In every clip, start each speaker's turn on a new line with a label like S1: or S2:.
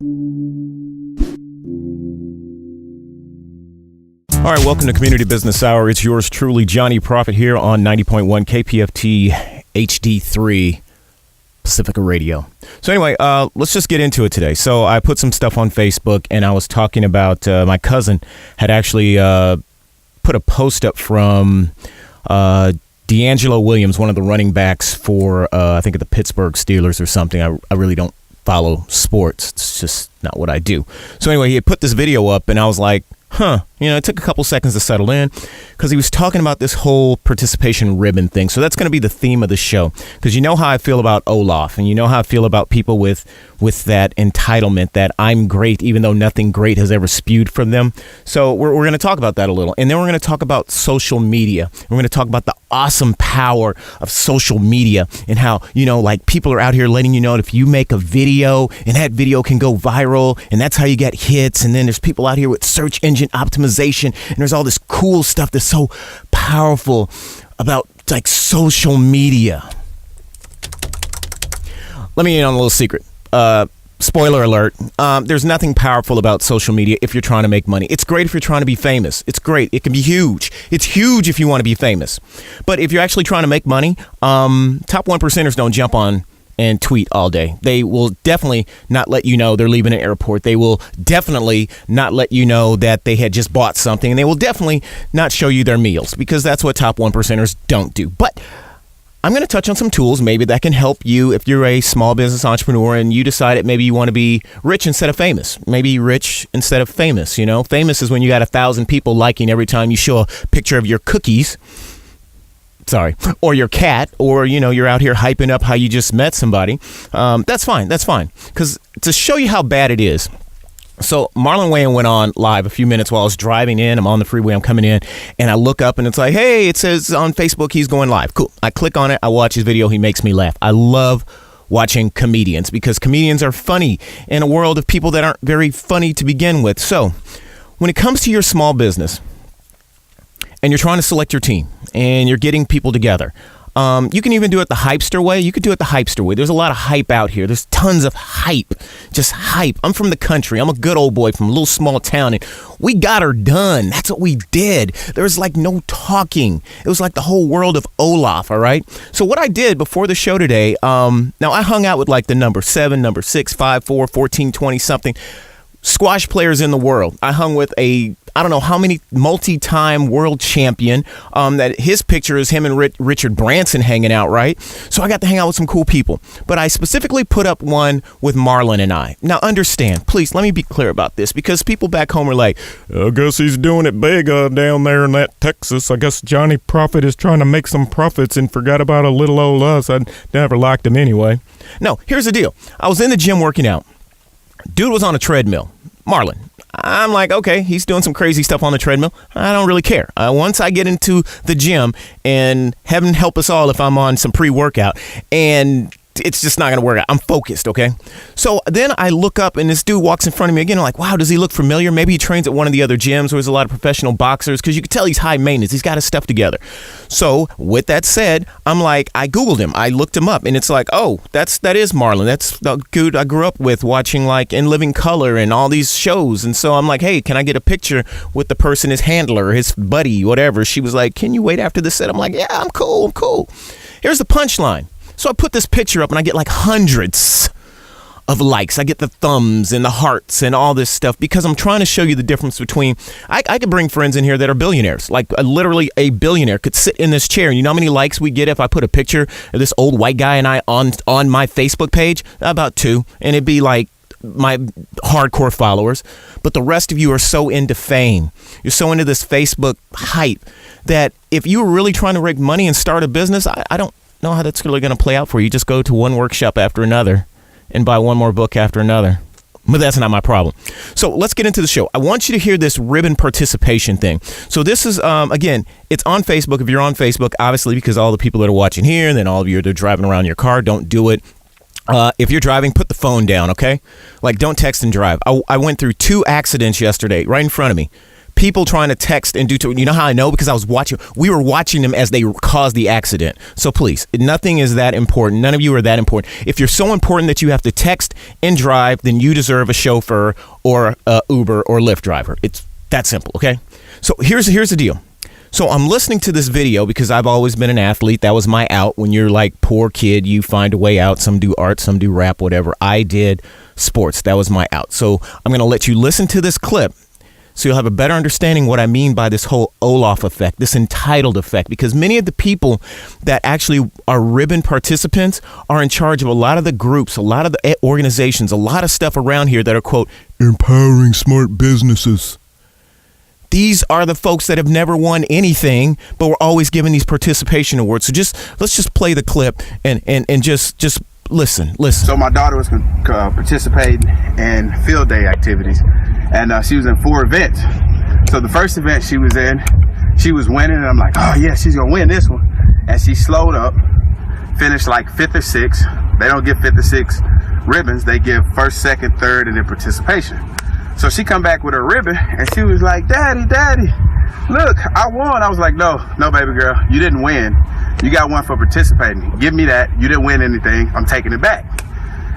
S1: All right, welcome to Community Business Hour. It's yours truly, Johnny Profit, here on 90.1 KPFT HD3 Pacifica Radio. So anyway, let's just get into it today. So I put some stuff on Facebook, and I was talking about my cousin had actually put a post up from D'Angelo Williams, one of the running backs for, I think, the Pittsburgh Steelers or something. I really don't follow sports. It's just not what I do. So anyway, he had put this video up, and I was like, it took a couple seconds to settle in because he was talking about this whole participation ribbon thing. So that's going to be the theme of the show, because you know how I feel about Olaf, and you know how I feel about people with that entitlement that I'm great, even though nothing great has ever spewed from them. So we're going to talk about that a little. And then we're going to talk about social media. We're going to talk about the awesome power of social media and how, like people are out here letting you know that if you make a video and that video can go viral, and that's how you get hits. And then there's people out here with search engine optimization, and there's all this cool stuff that's so powerful about like social media. Let me in on a little secret. Spoiler alert. There's nothing powerful about social media if you're trying to make money. It's great if you're trying to be famous. It's great. It can be huge. It's huge if you want to be famous. But if you're actually trying to make money, top 1%ers don't jump on and tweet all day. They will definitely not let you know they're leaving an airport. They will definitely not let you know that they had just bought something. And they will definitely not show you their meals, because that's what top 1%ers don't do. But I'm going to touch on some tools maybe that can help you if you're a small business entrepreneur and you decided maybe you want to be rich instead of famous. Maybe rich instead of famous. Famous is when you got 1,000 people liking every time you show a picture of your cookies. Or your cat, or, you're out here hyping up how you just met somebody. That's fine. Because to show you how bad it is. So Marlon Wayans went on live a few minutes while I was driving in. I'm on the freeway. I'm coming in, and I look up, and it's like, hey, it says on Facebook he's going live. Cool. I click on it. I watch his video. He makes me laugh. I love watching comedians, because comedians are funny in a world of people that aren't very funny to begin with. So when it comes to your small business, and you're trying to select your team, and you're getting people together, you can even do it the hypester way. You could do it the hypester way. There's a lot of hype out here. There's tons of hype. Just hype. I'm from the country. I'm a good old boy from a little small town, and we got her done. That's what we did. There was like no talking. It was like the whole world of Olaf, all right? So what I did before the show today, now I hung out with like the number 7, number 6, 5, 4, 14, 20 something squash players in the world. I hung with I don't know how many multi-time world champion, that his picture is him and Richard Branson hanging out, right? So I got to hang out with some cool people. But I specifically put up one with Marlon and I. Now understand, please, let me be clear about this, because people back home are like, I guess he's doing it big down there in that Texas. I guess Johnny Profit is trying to make some profits and forgot about a little old us. I never liked him anyway. No, here's the deal. I was in the gym working out. Dude was on a treadmill. Marlon. I'm like, okay, he's doing some crazy stuff on the treadmill. I don't really care. Once I get into the gym, and heaven help us all if I'm on some pre-workout, and it's just not going to work out. I'm focused, okay? So then I look up, and this dude walks in front of me again. I'm like, wow, does he look familiar? Maybe he trains at one of the other gyms where there's a lot of professional boxers, because you can tell he's high maintenance. He's got his stuff together. So with that said, I'm like, I Googled him. I looked him up, and it's like, oh, that is Marlon. That's the dude I grew up with watching like In Living Color and all these shows. And so I'm like, hey, can I get a picture with the person, his handler, his buddy, whatever? She was like, can you wait after the set? I'm like, yeah, I'm cool. Here's the punchline. So I put this picture up, and I get like hundreds of likes. I get the thumbs and the hearts and all this stuff, because I'm trying to show you the difference between, I could bring friends in here that are billionaires, like literally a billionaire could sit in this chair. And you know how many likes we get if I put a picture of this old white guy and I on my Facebook page? About 2. And it'd be like my hardcore followers. But the rest of you are so into fame. You're so into this Facebook hype that if you were really trying to make money and start a business, I don't know how that's really going to play out for you. Just go to one workshop after another and buy one more book after another. But that's not my problem. So let's get into the show. I want you to hear this ribbon participation thing. So this is, again, it's on Facebook. If you're on Facebook, obviously, because all the people that are watching here, and then all of you that are driving around in your car, don't do it. If you're driving, put the phone down, okay? Like, don't text and drive. I went through 2 accidents yesterday right in front of me. people trying to text and you know how I know? Because we were watching them as they caused the accident. So please, nothing is that important. None of you are that important. If you're so important that you have to text and drive, then you deserve a chauffeur or a Uber or Lyft driver. It's that simple, okay? So here's the deal. So I'm listening to this video because I've always been an athlete. That was my out. When you're like, poor kid, you find a way out. Some do art, some do rap, whatever. I did sports. That was my out. So I'm going to let you listen to this clip so you'll have a better understanding what I mean by this whole Olaf effect, this entitled effect, because many of the people that actually are ribbon participants are in charge of a lot of the groups, a lot of the organizations, a lot of stuff around here that are, quote, empowering smart businesses. These are the folks that have never won anything, but we're always given these participation awards. So let's just play the clip and just listen.
S2: So my daughter was participating in field day activities, and she was in 4 events. So the first event she was in, she was winning, and I'm like, oh yeah, she's gonna win this one. And she slowed up, finished like 5th or 6th. They don't give 5th or 6th ribbons. They give 1st, 2nd, 3rd, and then participation. So she come back with her ribbon, and she was like, Daddy, look, I won. I was like, no, baby girl, you didn't win. You got one for participating. Give me that. You didn't win anything. I'm taking it back.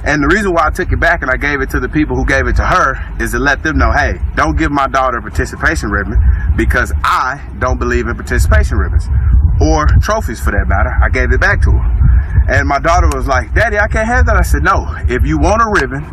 S2: And the reason why I took it back and I gave it to the people who gave it to her is to let them know, hey, don't give my daughter a participation ribbon, because I don't believe in participation ribbons or trophies for that matter. I gave it back to her. And my daughter was like, Daddy, I can't have that. I said, no, if you want a ribbon,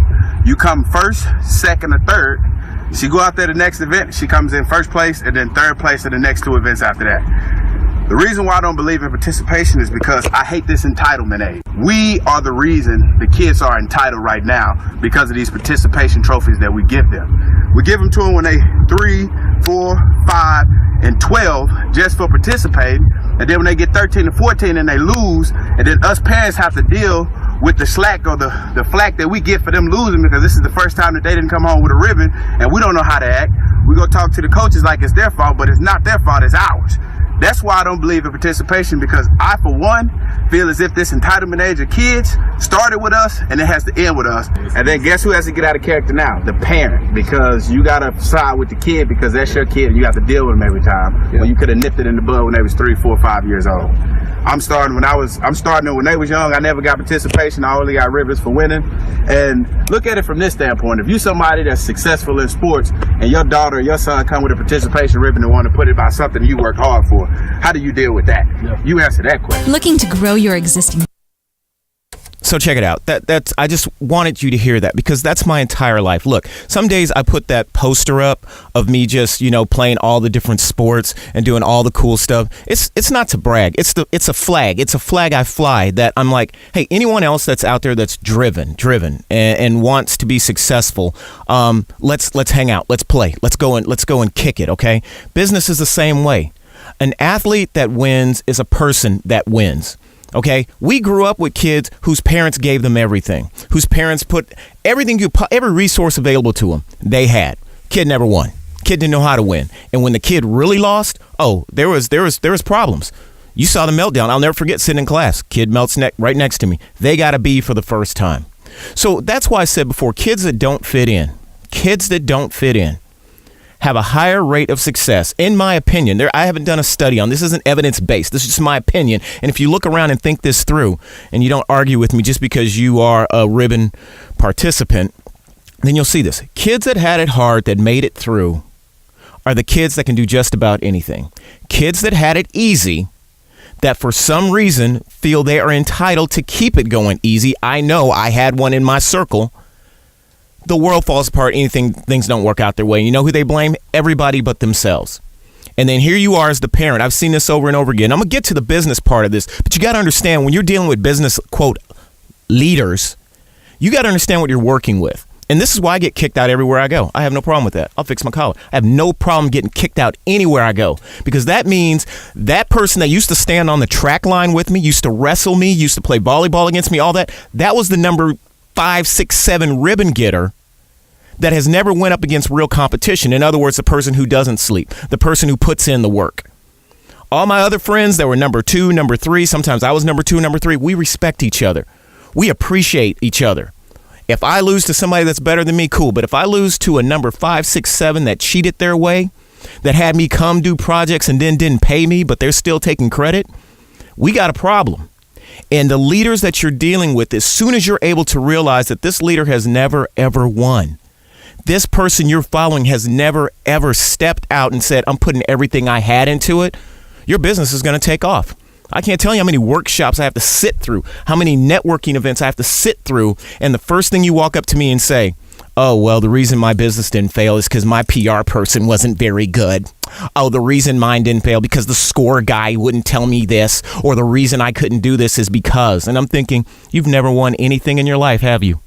S2: you come 1st, 2nd, or 3rd. She go out there the next event, she comes in 1st place and then 3rd place in the next 2 events after that. The reason why I don't believe in participation is because I hate this entitlement age. We are the reason the kids are entitled right now because of these participation trophies that we give them. We give them to them when they 3, 4, 5, and 12 just for participating. And then when they get 13 and 14 and they lose, and then us parents have to deal with the slack or the flack that we get for them losing because this is the first time that they didn't come home with a ribbon and we don't know how to act. We go talk to the coaches like it's their fault, but it's not their fault, it's ours. That's why I don't believe in participation, because I, for one, feel as if this entitlement age of kids started with us and it has to end with us. And then guess who has to get out of character now? The parent, because you got to side with the kid because that's your kid and you have to deal with them every time. When you could have nipped it in the bud when they was 3, 4, 5 years old. I'm starting when they was young. I never got participation. I only got ribbons for winning. And look at it from this standpoint. If you're somebody that's successful in sports and your daughter or your son come with a participation ribbon and want to put it by something you worked hard for, how do you deal with that? You answer that question.
S3: Looking to grow your existing.
S1: So check it out. That's I just wanted you to hear that because that's my entire life. Look, some days I put that poster up of me just, playing all the different sports and doing all the cool stuff. It's not to brag. It's a flag. It's a flag I fly that I'm like, hey, anyone else that's out there that's driven and wants to be successful, let's hang out. Let's play. Let's go and kick it, okay? Business is the same way. An athlete that wins is a person that wins. Okay, we grew up with kids whose parents gave them everything, whose parents put every resource available to them. They had. Kid never won. Kid didn't know how to win. And when the kid really lost, there was problems. You saw the meltdown. I'll never forget sitting in class. Kid melts right next to me. They got a B for the first time. So that's why I said before, kids that don't fit in, have a higher rate of success, in my opinion. I haven't done a study on this. Isn't evidence-based. This is just my opinion. And if you look around and think this through, and you don't argue with me just because you are a ribbon participant, then you'll see this. Kids that had it hard, that made it through, are the kids that can do just about anything. Kids that had it easy, that for some reason feel they are entitled to keep it going easy. I know I had one in my circle. The world falls apart, things don't work out their way. You know who they blame? Everybody but themselves. And then here you are as the parent. I've seen this over and over again. I'm going to get to the business part of this, but you got to understand when you're dealing with business, quote, leaders, you got to understand what you're working with. And this is why I get kicked out everywhere I go. I have no problem with that. I'll fix my collar. I have no problem getting kicked out anywhere I go, because that means that person that used to stand on the track line with me, used to wrestle me, used to play volleyball against me, all that was the number 5, 6, 7 ribbon getter that has never went up against real competition. In other words, the person who doesn't sleep, the person who puts in the work. All my other friends that were number 2, number 3, sometimes I was number 2, number 3, we respect each other. We appreciate each other. If I lose to somebody that's better than me, cool. But if I lose to a number 5, 6, 7 that cheated their way, that had me come do projects and then didn't pay me, but they're still taking credit, we got a problem. And the leaders that you're dealing with, as soon as you're able to realize that this leader has never, ever won, this person you're following has never, ever stepped out and said, I'm putting everything I had into it, your business is going to take off. I can't tell you how many workshops I have to sit through, how many networking events I have to sit through. And the first thing you walk up to me and say, oh, well, the reason my business didn't fail is because my PR person wasn't very good. Oh, the reason mine didn't fail because the score guy wouldn't tell me this, or the reason I couldn't do this is because. And I'm thinking, you've never won anything in your life, have you?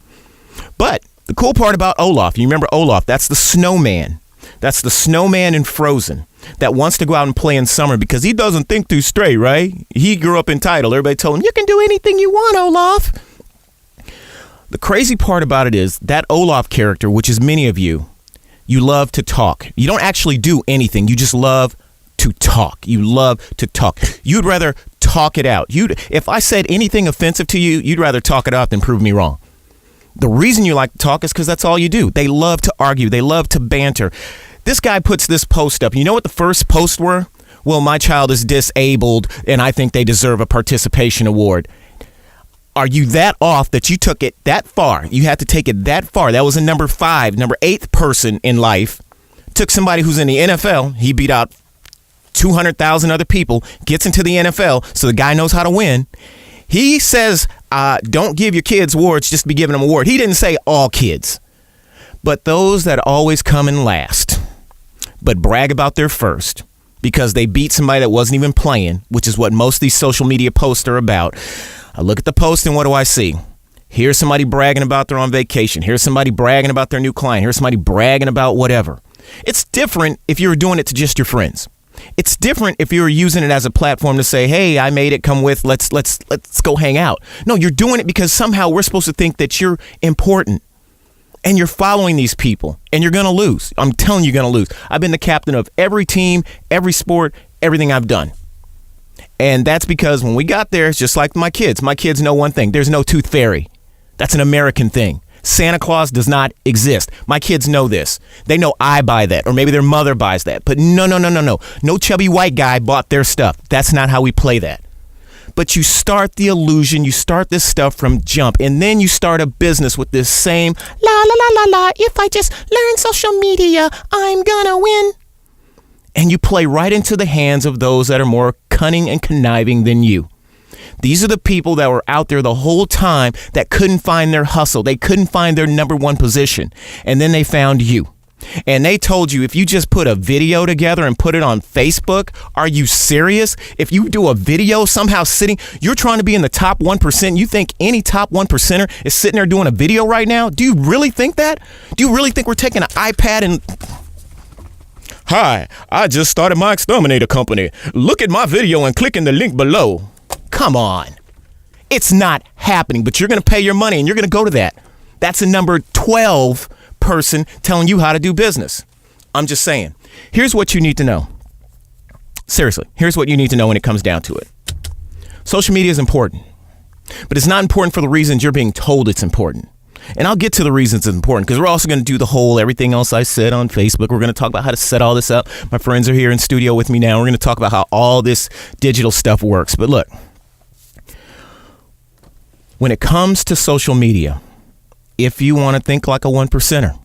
S1: But the cool part about Olaf, you remember Olaf, that's the snowman. That's the snowman in Frozen that wants to go out and play in summer because he doesn't think too straight, right? He grew up entitled. Everybody told him, you can do anything you want, Olaf. The crazy part about it is that Olaf character, which is many of you, you love to talk. You don't actually do anything. You just love to talk. You love to talk. You'd rather talk it out. If I said anything offensive to you, you'd rather talk it out than prove me wrong. The reason you like to talk is because that's all you do. They love to argue. They love to banter. This guy puts this post up. You know what the first posts were? Well, my child is disabled and I think they deserve a participation award. Are you that off that you took it that far? You had to take it that far. That was a number 8th person in life. Took somebody who's in the NFL. He beat out 200,000 other people, gets into the NFL, so the guy knows how to win. He says, don't give your kids awards just to be giving them an award. He didn't say all kids, but those that always come in last, but brag about their first because they beat somebody that wasn't even playing, which is what most of these social media posts are about. I look at the post and what do I see? Here's somebody bragging about they're on vacation. Here's somebody bragging about their new client. Here's somebody bragging about whatever. It's different if you were doing it to just your friends. It's different if you were using it as a platform to say, hey, I made it, come with, let's go hang out. No, you're doing it because somehow we're supposed to think that you're important and you're following these people and you're going to lose. I'm telling you, you're going to lose. I've been the captain of every team, every sport, everything I've done. And that's because when we got there, it's just like my kids know one thing. There's no tooth fairy. That's an American thing. Santa Claus does not exist. My kids know this. They know I buy that, or maybe their mother buys that. But no. No chubby white guy bought their stuff. That's not how we play that. But you start the illusion, you start this stuff from jump, and then you start a business with this same la. If I just learn social media, I'm gonna win. And you play right into the hands of those that are more cunning and conniving than you. These are the people that were out there the whole time that couldn't find their hustle. They couldn't find their number one position. And then they found you. And they told you, if you just put a video together and put it on Facebook, are you serious? If you do a video somehow you're trying to be in the top 1%. You think any top 1%er is sitting there doing a video right now? Do you really think that? Do you really think we're taking an iPad and... Hi, I just started my exterminator company. Look at my video and click in the link below. Come on. It's not happening, but you're going to pay your money and you're going to go to that. That's a number 12 person telling you how to do business. I'm just saying. Here's what you need to know. Seriously, here's what you need to know when it comes down to it. Social media is important, but it's not important for the reasons you're being told it's important. And I'll get to the reasons it's important because we're also going to do the whole everything else I said on Facebook. We're going to talk about how to set all this up. My friends are here in studio with me now. We're going to talk about how all this digital stuff works. But look, when it comes to social media, if you want to think like a 1%er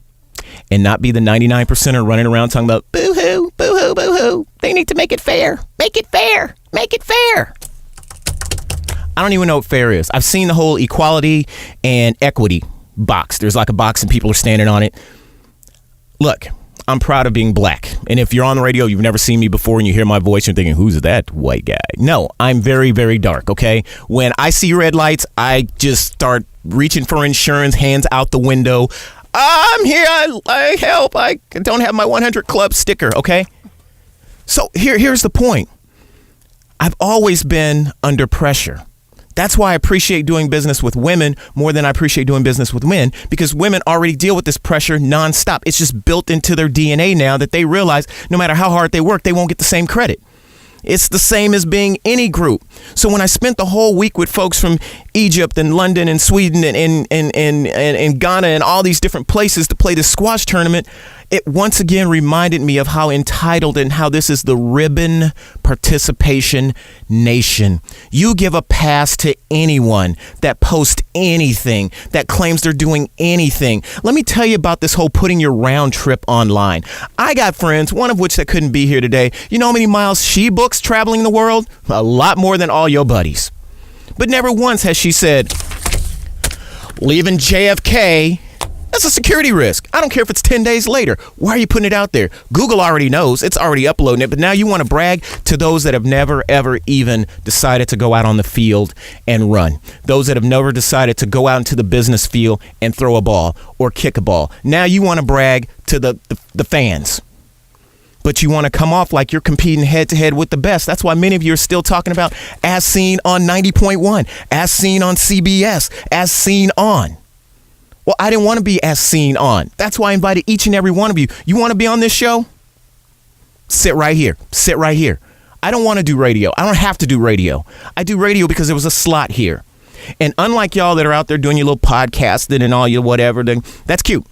S1: and not be the 99%er running around talking about boo-hoo, boo-hoo, boo-hoo, they need to make it fair. Make it fair. Make it fair. I don't even know what fair is. I've seen the whole equality and equity box. There's like a box and people are standing on it. Look, I'm proud of being black. And if you're on the radio, you've never seen me before and you hear my voice, you're thinking, who's that white guy? No, I'm very, very dark, okay? When I see red lights, I just start reaching for insurance, hands out the window. I'm here, I help. I don't have my 100 Club sticker, okay? So here's the point. I've always been under pressure. That's why I appreciate doing business with women more than I appreciate doing business with men, because women already deal with this pressure nonstop. It's just built into their DNA now that they realize no matter how hard they work, they won't get the same credit. It's the same as being any group. So when I spent the whole week with folks from Egypt and London and Sweden and Ghana and all these different places to play this squash tournament, it once again reminded me of how entitled and how this is the ribbon participation nation. You give a pass to anyone that posts anything, that claims they're doing anything. Let me tell you about this whole putting your round trip online. I got friends, one of which that couldn't be here today. You know how many miles she books traveling the world? A lot more than all your buddies. But never once has she said, leaving JFK, that's a security risk. I don't care if it's 10 days later. Why are you putting it out there? Google already knows. It's already uploading it. But now you want to brag to those that have never, ever even decided to go out on the field and run. Those that have never decided to go out into the business field and throw a ball or kick a ball. Now you want to brag to the fans. But you want to come off like you're competing head to head with the best. That's why many of you are still talking about as seen on 90.1, as seen on CBS, as seen on. Well, I didn't want to be as seen on. That's why I invited each and every one of you. You want to be on this show? Sit right here. Sit right here. I don't want to do radio. I don't have to do radio. I do radio because there was a slot here. And unlike y'all that are out there doing your little podcasting and all your whatever, then that's cute.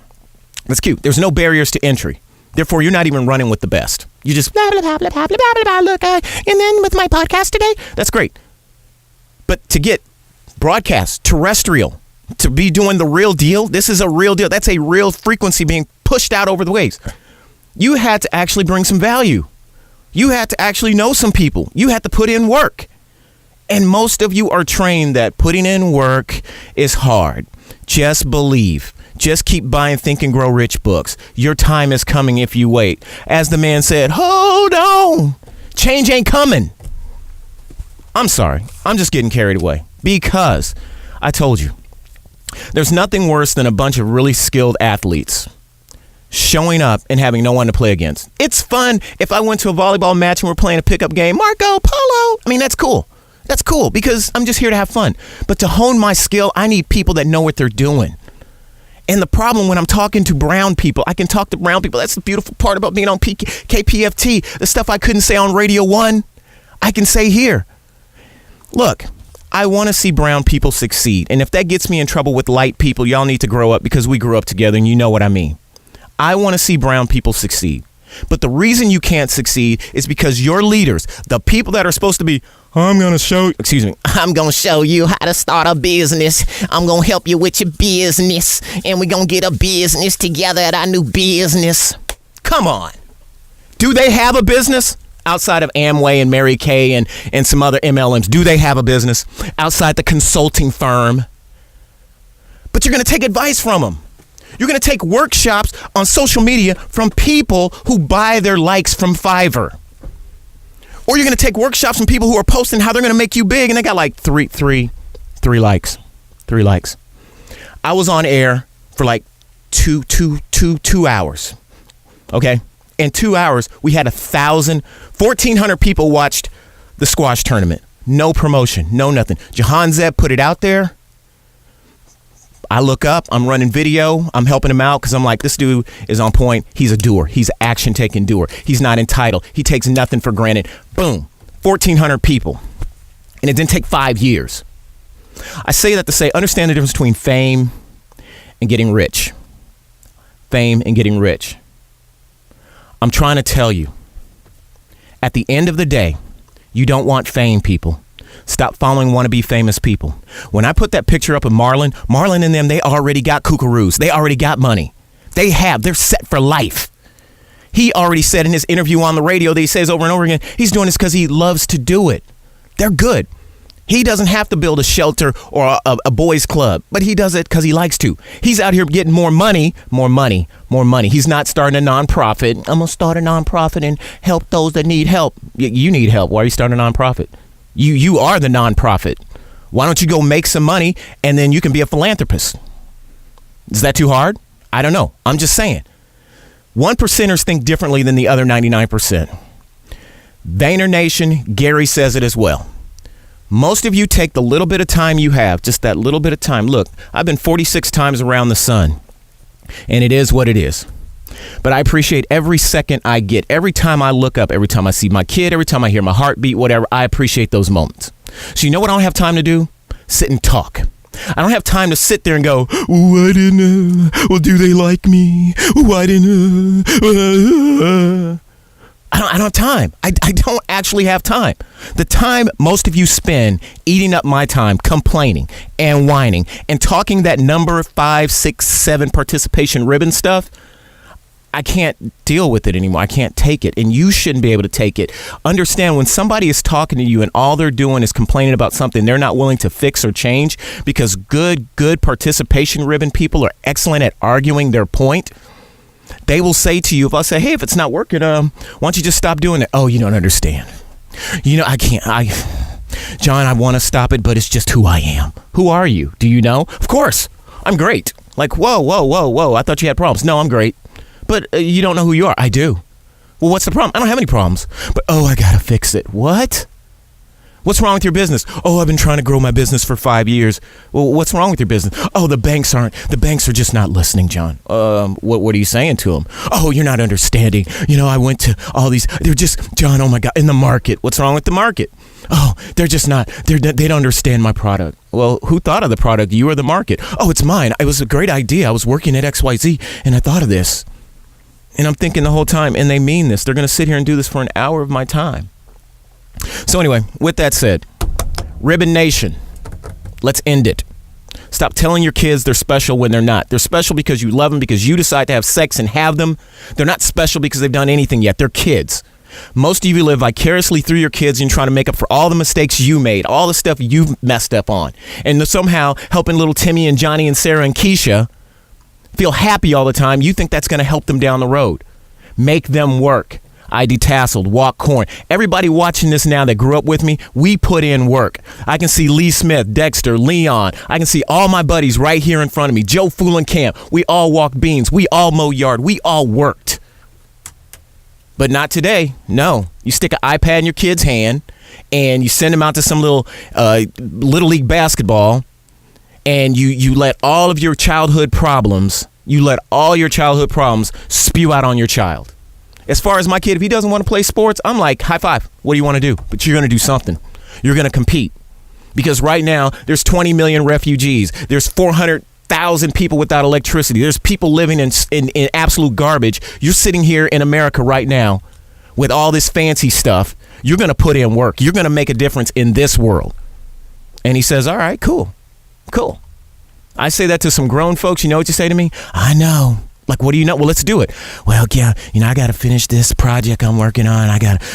S1: That's cute. There's no barriers to entry. Therefore, you're not even running with the best. You just blah, blah, blah, blah, blah, blah, blah, blah, look, and then with my podcast today, that's great. But to get broadcast, terrestrial, to be doing the real deal, this is a real deal. That's a real frequency being pushed out over the waves. You had to actually bring some value. You had to actually know some people. You had to put in work. And most of you are trained that putting in work is hard. Just believe. Just keep buying Think and Grow Rich books. Your time is coming if you wait. As the man said, hold on. Change ain't coming. I'm sorry. I'm just getting carried away because I told you. There's nothing worse than a bunch of really skilled athletes showing up and having no one to play against. It's fun if I went to a volleyball match and we're playing a pickup game. Marco Polo. I mean, that's cool. That's cool because I'm just here to have fun. But to hone my skill, I need people that know what they're doing. And the problem when I'm talking to brown people, I can talk to brown people. That's the beautiful part about being on KPFT. The stuff I couldn't say on Radio 1, I can say here. Look, I want to see brown people succeed. And if that gets me in trouble with light people, y'all need to grow up because we grew up together and you know what I mean. I want to see brown people succeed. But the reason you can't succeed is because your leaders, the people that are supposed to be, I'm going to show you how to start a business. I'm going to help you with your business. And we're going to get a business together at our new business. Come on. Do they have a business? Outside of Amway and Mary Kay and some other MLMs, do they have a business outside the consulting firm? But you're going to take advice from them. You're going to take workshops on social media from people who buy their likes from Fiverr. Or you're going to take workshops from people who are posting how they're going to make you big and they got like three likes. 3 likes. I was on air for like two hours. Okay? In 2 hours, we had 1,400 people watched the squash tournament. No promotion, no nothing. Jahan Zeb put it out there. I look up, I'm running video, I'm helping him out because I'm like, this dude is on point. He's a doer. He's an action-taking doer. He's not entitled. He takes nothing for granted. Boom, 1,400 people. And it didn't take 5 years. I say that to say, understand the difference between fame and getting rich. Fame and getting rich. I'm trying to tell you, at the end of the day, you don't want fame, people. Stop following wannabe famous people. When I put that picture up of Marlon and them, they already got kookaroos. They already got money. They're set for life. He already said in his interview on the radio that he says over and over again, he's doing this because he loves to do it. They're good. He doesn't have to build a shelter or a boys club, but he does it because he likes to. He's out here getting more money. He's not starting a nonprofit. I'm going to start a nonprofit and help those that need help. You need help. Why are you starting a nonprofit? You are the nonprofit. Why don't you go make some money and then you can be a philanthropist? Is that too hard? I don't know. I'm just saying. 1%ers think differently than the other 99%. Vayner Nation, Gary says it as well. Most of you take the little bit of time you have, just that little bit of time. Look, I've been 46 times around the sun, and it is what it is. But I appreciate every second I get. Every time I look up, every time I see my kid, every time I hear my heartbeat, whatever, I appreciate those moments. So you know what I don't have time to do? Sit and talk. I don't have time to sit there and go, why didn't, well, do they like me? Why didn't, I don't have time. I don't actually have time. The time most of you spend eating up my time, complaining and whining and talking that number 5, 6, 7 participation ribbon stuff, I can't deal with it anymore. I can't take it. And you shouldn't be able to take it. Understand, when somebody is talking to you and all they're doing is complaining about something they're not willing to fix or change, because good participation ribbon people are excellent at arguing their point. They will say to you, if I say, hey, if it's not working, why don't you just stop doing it? Oh, you don't understand. You know, I can't. John, I want to stop it, but it's just who I am. Who are you? Do you know? Of course. I'm great. Like, whoa. I thought you had problems. No, I'm great. But you don't know who you are. I do. Well, what's the problem? I don't have any problems. But, I got to fix it. What? What's wrong with your business? Oh, I've been trying to grow my business for 5 years. Well, what's wrong with your business? Oh, the banks are just not listening, John. What are you saying to them? Oh, you're not understanding. You know, I went to all these, they're just, John, oh my God, in the market. What's wrong with the market? Oh, they're just not, they don't understand my product. Well, who thought of the product? You or the market? Oh, it's mine. It was a great idea. I was working at XYZ and I thought of this. And I'm thinking the whole time, and they mean this. They're going to sit here and do this for an hour of my time. So anyway, with that said, Ribbon Nation, let's end it. Stop telling your kids they're special when they're not. They're special because you love them, because you decide to have sex and have them. They're not special because they've done anything yet. They're kids. Most of you live vicariously through your kids and trying to make up for all the mistakes you made, all the stuff you've messed up on. And somehow helping little Timmy and Johnny and Sarah and Keisha feel happy all the time. You think that's going to help them down the road. Make them work. I detasseled, walk corn. Everybody watching this now that grew up with me, we put in work. I can see Lee Smith, Dexter, Leon. I can see all my buddies right here in front of me. Joe Foolenkamp. We all walked beans. We all mow yard. We all worked. But not today. No. You stick an iPad in your kid's hand and you send them out to some little Little League basketball, and you let all of your childhood problems, spew out on your child. As far as my kid, if he doesn't want to play sports, I'm like, high five. What do you want to do? But you're going to do something. You're going to compete. Because right now, there's 20 million refugees. There's 400,000 people without electricity. There's people living in absolute garbage. You're sitting here in America right now with all this fancy stuff. You're going to put in work. You're going to make a difference in this world. And he says, all right, cool. I say that to some grown folks. You know what you say to me? I know. Like, what do you know? Well, let's do it. Well, yeah, I got to finish this project I'm working on. I got to,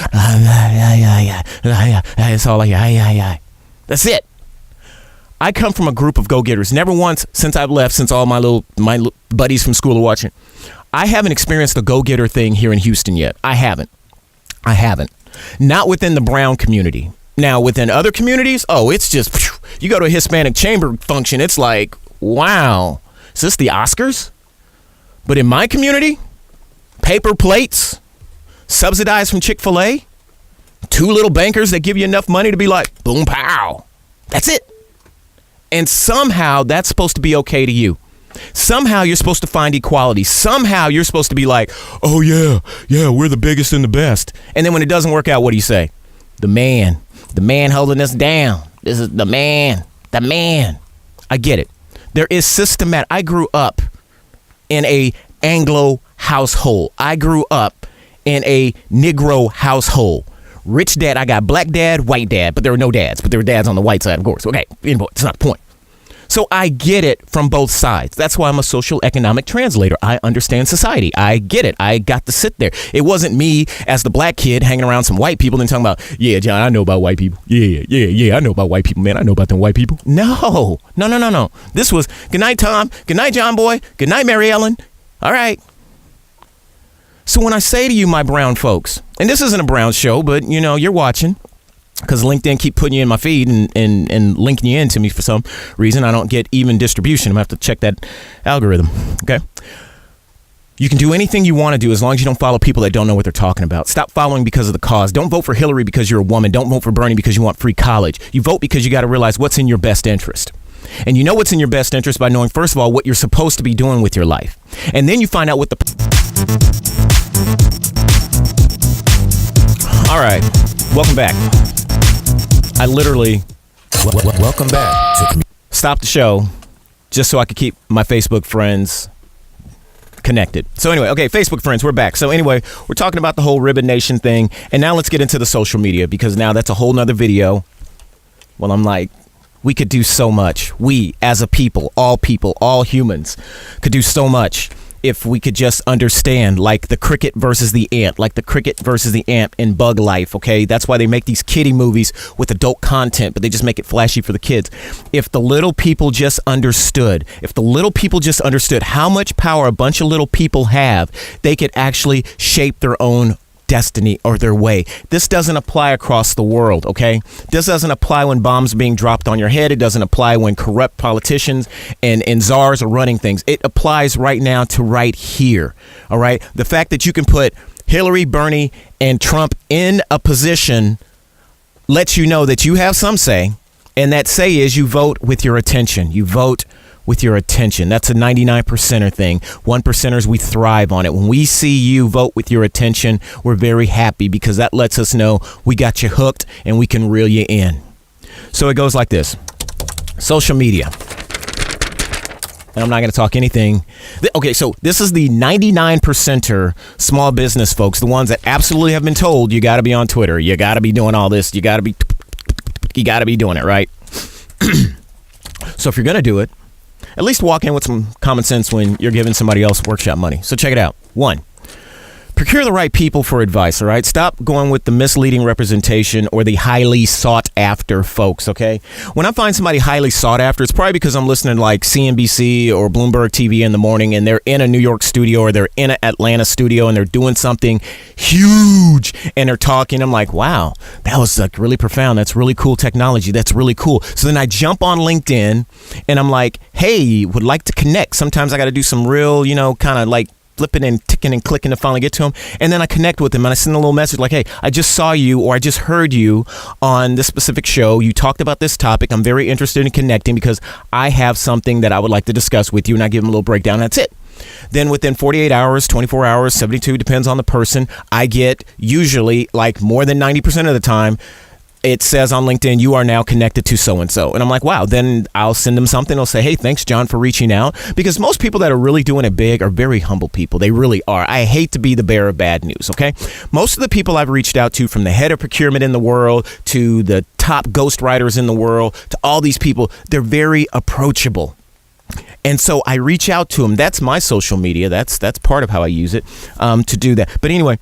S1: it's all like, That's it. I come from a group of go-getters. Never once since I've left, since all my little buddies from school are watching, I haven't experienced the go-getter thing here in Houston yet. I haven't. Not within the brown community. Now, within other communities, it's just, you go to a Hispanic chamber function, it's like, wow, is this the Oscars? But in my community, paper plates, subsidized from Chick-fil-A, 2 little bankers that give you enough money to be like, boom, pow. That's it. And somehow that's supposed to be okay to you. Somehow you're supposed to find equality. Somehow you're supposed to be like, oh, yeah, we're the biggest and the best. And then when it doesn't work out, what do you say? The man holding us down. This is the man. I get it. There is systematic. I grew up in a Anglo household. I grew up in a Negro household. Rich dad. I got black dad, white dad, but there were no dads. But there were dads on the white side, of course. Okay, it's not the point. So I get it from both sides. That's why I'm a social economic translator. I understand society. I get it. I got to sit there. It wasn't me as the black kid hanging around some white people and talking about, yeah, John, I know about white people. Yeah, I know about white people, man. I know about them white people. No. This was, good night, Tom. Good night, John Boy. Good night, Mary Ellen. All right. So when I say to you, my brown folks, and this isn't a brown show, but, you're watching, because LinkedIn keep putting you in my feed and linking you in to me for some reason. I don't get even distribution. I'm going to have to check that algorithm. Okay. You can do anything you want to do as long as you don't follow people that don't know what they're talking about. Stop following because of the cause. Don't vote for Hillary because you're a woman. Don't vote for Bernie because you want free college. You vote because you got to realize what's in your best interest. And you know what's in your best interest by knowing, first of all, what you're supposed to be doing with your life. And then you find out what the All right, welcome back. I literally
S3: Welcome back to
S1: stopped the show just so I could keep my Facebook friends connected. So anyway, okay, Facebook friends, we're back. So anyway, we're talking about the whole Ribbon Nation thing, and now let's get into the social media, because now that's a whole nother video. Well, I'm like, we could do so much. We, as a people, all humans, could do so much if we could just understand, like the cricket versus the ant, in Bug Life, okay? That's why they make these kiddie movies with adult content, but they just make it flashy for the kids. If the little people just understood how much power a bunch of little people have, they could actually shape their own destiny or their way. This doesn't apply across the world, okay? This doesn't apply when bombs are being dropped on your head. It doesn't apply when corrupt politicians and czars are running things. It applies right now to right here, all right? The fact that you can put Hillary, Bernie, and Trump in a position lets you know that you have some say, and that say is you vote with your attention. You vote with your attention. That's a 99%er thing. 1%ers, we thrive on it. When we see you vote with your attention, we're very happy, because that lets us know we got you hooked and we can reel you in. So it goes like this. Social media. And I'm not going to talk anything. Okay, so this is the 99%er small business folks, the ones that absolutely have been told you got to be on Twitter, you got to be doing all this, you got to be doing it, right? So if you're going to do it, at least walk in with some common sense when you're giving somebody else workshop money. So check it out. 1, procure the right people for advice, all right? Stop going with the misleading representation or the highly sought after folks, okay? When I find somebody highly sought after, it's probably because I'm listening to like CNBC or Bloomberg TV in the morning, and they're in a New York studio or they're in an Atlanta studio and they're doing something huge and they're talking. I'm like, wow, that was like really profound. That's really cool technology. That's really cool. So then I jump on LinkedIn and I'm like, hey, would like to connect. Sometimes I got to do some real, kind of like flipping and ticking and clicking to finally get to them. And then I connect with them and I send a little message like, hey, I just saw you, or I just heard you on this specific show. You talked about this topic. I'm very interested in connecting because I have something that I would like to discuss with you. And I give them a little breakdown. That's it. Then within 48 hours, 24 hours, 72, depends on the person, I get usually like more than 90% of the time, it says on LinkedIn, you are now connected to so-and-so. And I'm like, wow. Then I'll send them something. I'll say, hey, thanks, John, for reaching out. Because most people that are really doing it big are very humble people. They really are. I hate to be the bearer of bad news, okay? Most of the people I've reached out to, from the head of procurement in the world to the top ghostwriters in the world to all these people, they're very approachable. And so I reach out to them. That's my social media. That's part of how I use it to do that. But anyway,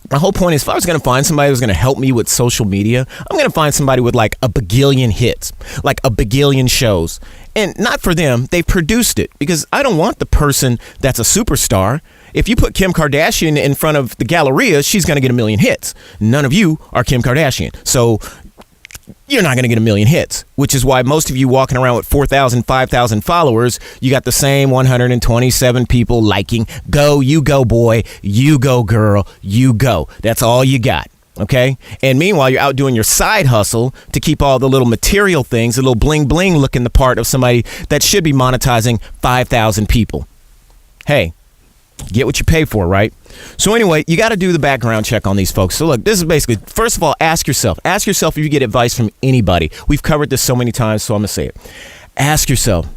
S1: my whole point is, if I was going to find somebody who's going to help me with social media, I'm going to find somebody with like a bagillion hits, like a bagillion shows. And not for them, they produced it, because I don't want the person that's a superstar. If you put Kim Kardashian in front of the Galleria, she's going to get a million hits. None of you are Kim Kardashian. So you're not going to get a million hits, which is why most of you walking around with 4,000, 5,000 followers, you got the same 127 people liking. Go, you go, boy. You go, girl. You go. That's all you got. Okay. And meanwhile, you're out doing your side hustle to keep all the little material things, the little bling bling looking the part of somebody that should be monetizing 5,000 people. Hey, get what you pay for, right? So anyway, you got to do the background check on these folks. So look, this is basically, first of all, ask yourself if you get advice from anybody. We've covered this so many times, so I'm going to say it. Ask yourself,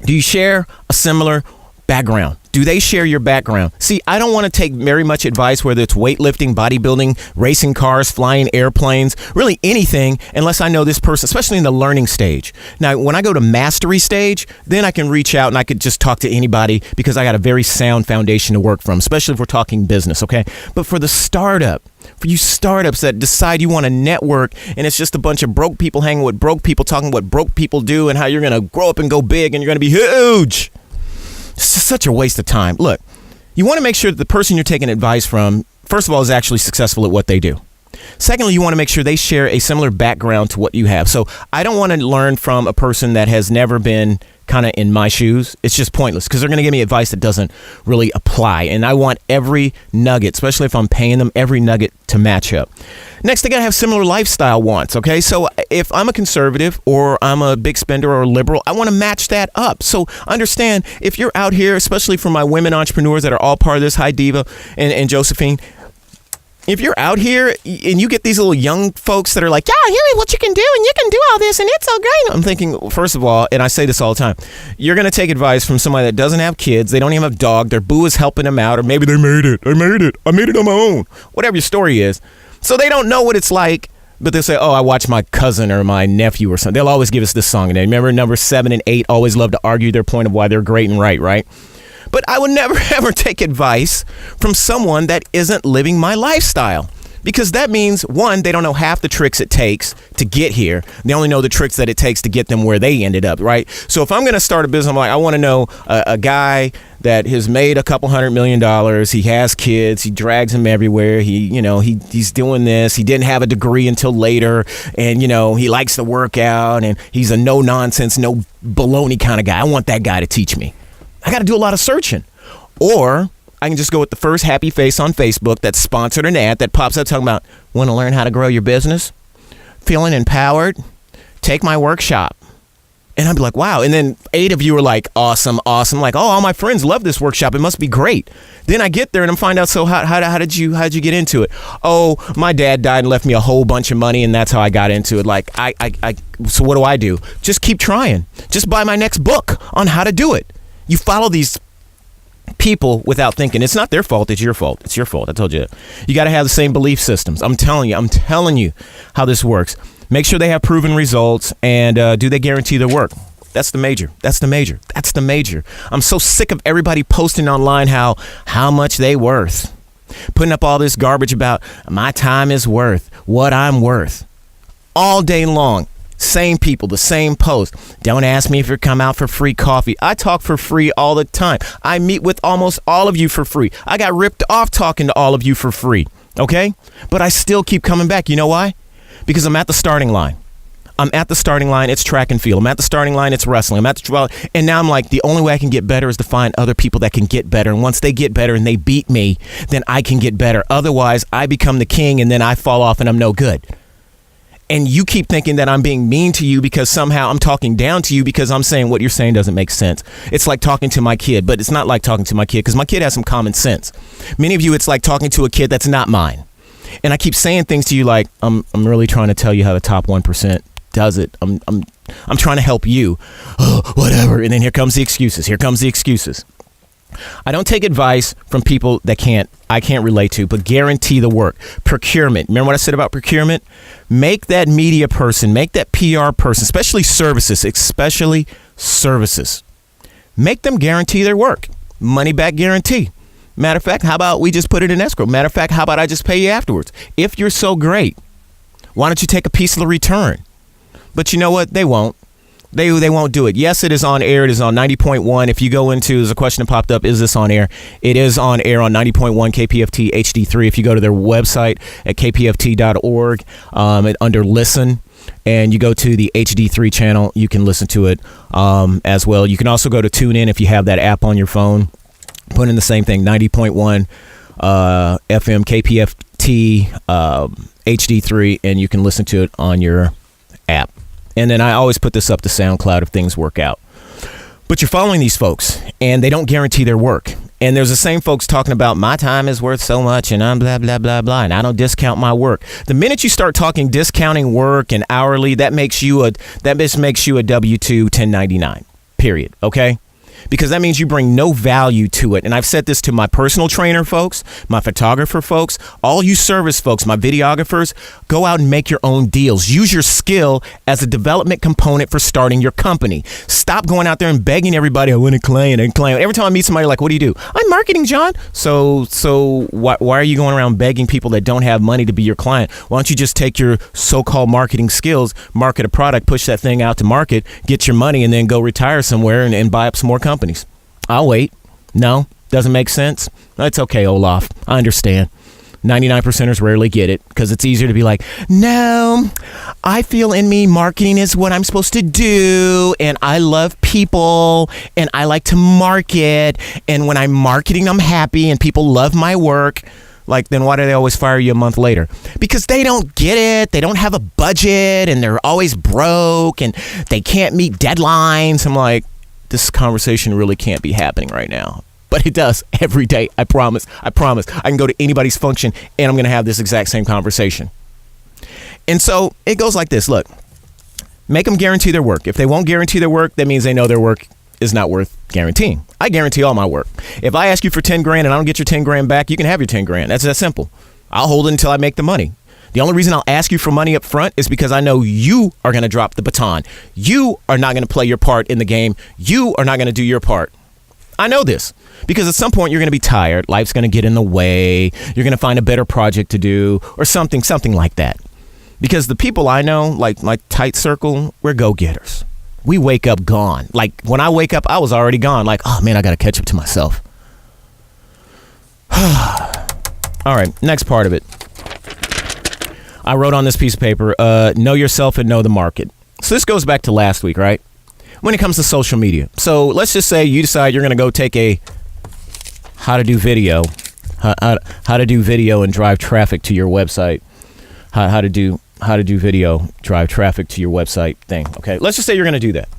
S1: do you share a similar background? Do they share your background? See, I don't want to take very much advice, whether it's weightlifting, bodybuilding, racing cars, flying airplanes, really anything, unless I know this person, especially in the learning stage. Now, when I go to mastery stage, then I can reach out and I could just talk to anybody, because I got a very sound foundation to work from, especially if we're talking business, okay? But for the startup, for you startups that decide you want to network and it's just a bunch of broke people hanging with broke people, talking what broke people do and how you're going to grow up and go big and you're going to be huge. It's such a waste of time. Look, you want to make sure that the person you're taking advice from, first of all, is actually successful at what they do. Secondly, you want to make sure they share a similar background to what you have. So I don't want to learn from a person that has never been kind of in my shoes, it's just pointless because they're going to give me advice that doesn't really apply. And I want every nugget, especially if I'm paying them, every nugget to match up. Next, they got to have similar lifestyle wants, okay? So if I'm a conservative or I'm a big spender or a liberal, I want to match that up. So understand, if you're out here, especially for my women entrepreneurs that are all part of this, hi Diva and Josephine, if you're out here and you get these little young folks that are like, yeah, here's what you can do and you can do all this and it's so great. I'm thinking, first of all, and I say this all the time, you're going to take advice from somebody that doesn't have kids. They don't even have a dog. Their boo is helping them out, or maybe they made it. I made it on my own. Whatever your story is. So they don't know what it's like, but they'll say, oh, I watched my cousin or my nephew or something. They'll always give us this song. And they remember number 7 and 8 always love to argue their point of why they're great and right? But I would never, ever take advice from someone that isn't living my lifestyle. Because that means, one, they don't know half the tricks it takes to get here. They only know the tricks that it takes to get them where they ended up, right? So if I'm going to start a business, I'm like, I want to know a guy that has made a couple $100 million. He has kids. He drags them everywhere. He's doing this. He didn't have a degree until later. And, he likes to work out. And he's a no nonsense, no baloney kind of guy. I want that guy to teach me. I got to do a lot of searching. Or I can just go with the first happy face on Facebook that's sponsored an ad that pops up talking about, want to learn how to grow your business? Feeling empowered? Take my workshop. And I'd be like, wow. And then 8 of you are like, awesome. Like, oh, all my friends love this workshop. It must be great. Then I get there and I'm find out, so how did you get into it? Oh, my dad died and left me a whole bunch of money, and that's how I got into it. Like, so what do? Just keep trying. Just buy my next book on how to do it. You follow these people without thinking. It's not their fault. It's your fault. It's your fault. I told you that. You got to have the same belief systems. I'm telling you how this works. Make sure they have proven results, and do they guarantee their work? That's the major. I'm so sick of everybody posting online how much they worth. Putting up all this garbage about my time is worth what I'm worth. All day long. Same people, the same post. Don't ask me if you come out for free coffee. I talk for free all the time. I meet with almost all of you for free. I got ripped off talking to all of you for free. Okay? But I still keep coming back. You know why? Because I'm at the starting line. It's track and field. I'm at the starting line. It's wrestling. And now I'm like, the only way I can get better is to find other people that can get better. And once they get better and they beat me, then I can get better. Otherwise, I become the king and then I fall off and I'm no good. And you keep thinking that I'm being mean to you because somehow I'm talking down to you because I'm saying what you're saying doesn't make sense. It's like talking to my kid, but it's not like talking to my kid because my kid has some common sense. Many of you, it's like talking to a kid that's not mine. And I keep saying things to you like, I'm really trying to tell you how the top 1% does it. I'm trying to help you. Oh, whatever. And then here comes the excuses. I don't take advice from people that I can't relate to, but guarantee the work. Procurement. Remember what I said about procurement? Make that media person, make that PR person, especially services. Make them guarantee their work. Money back guarantee. Matter of fact, how about we just put it in escrow? Matter of fact, how about I just pay you afterwards? If you're so great, why don't you take a piece of the return? But you know what? They won't. They won't do it. Yes, it is on air. It is on 90.1. If you go into, there's a question that popped up, is this on air? It is on air on 90.1 KPFT HD3. If you go to their website at kpft.org, under listen, and you go to the HD3 channel, you can listen to it as well. You can also go to TuneIn if you have that app on your phone. Put in the same thing, 90.1 FM KPFT HD3, and you can listen to it on your app. And then I always put this up to SoundCloud if things work out. But you're following these folks, and they don't guarantee their work. And there's the same folks talking about my time is worth so much, and I'm blah, blah, blah, blah, and I don't discount my work. The minute you start talking discounting work and hourly, that makes you a W-2 1099, period, okay? Because that means you bring no value to it. And I've said this to my personal trainer folks, my photographer folks, all you service folks, my videographers, go out and make your own deals. Use your skill as a development component for starting your company. Stop going out there and begging everybody, I want a client. Every time I meet somebody, like, what do you do? I'm marketing, John. So why are you going around begging people that don't have money to be your client? Why don't you just take your so-called marketing skills, market a product, push that thing out to market, get your money, and then go retire somewhere and buy up some more companies? I'll wait. No, doesn't make sense. It's okay, Olaf. I understand. 99%ers rarely get it because it's easier to be like, no, I feel in me marketing is what I'm supposed to do, and I love people, and I like to market, and when I'm marketing, I'm happy, and people love my work. Like, then why do they always fire you a month later? Because they don't get it. They don't have a budget, and they're always broke, and they can't meet deadlines. I'm like, this conversation really can't be happening right now. But it does every day. I promise. I can go to anybody's function and I'm going to have this exact same conversation. And so it goes like this. Look, make them guarantee their work. If they won't guarantee their work, that means they know their work is not worth guaranteeing. I guarantee all my work. If I ask you for 10 grand and I don't get your 10 grand back, you can have your 10 grand. That's that simple. I'll hold it until I make the money. The only reason I'll ask you for money up front is because I know you are going to drop the baton. You are not going to play your part in the game. You are not going to do your part. I know this because at some point you're going to be tired. Life's going to get in the way. You're going to find a better project to do or something like that. Because the people I know, like my tight circle, we're go-getters. We wake up gone. Like when I wake up, I was already gone. Like, oh man, I got to catch up to myself. All right, next part of it. I wrote on this piece of paper, know yourself and know the market. So this goes back to last week, right? When it comes to social media. So let's just say you decide you're going to go take a how to do video and drive traffic to your website. How to do video, drive traffic to your website thing. Okay, let's just say you're going to do that.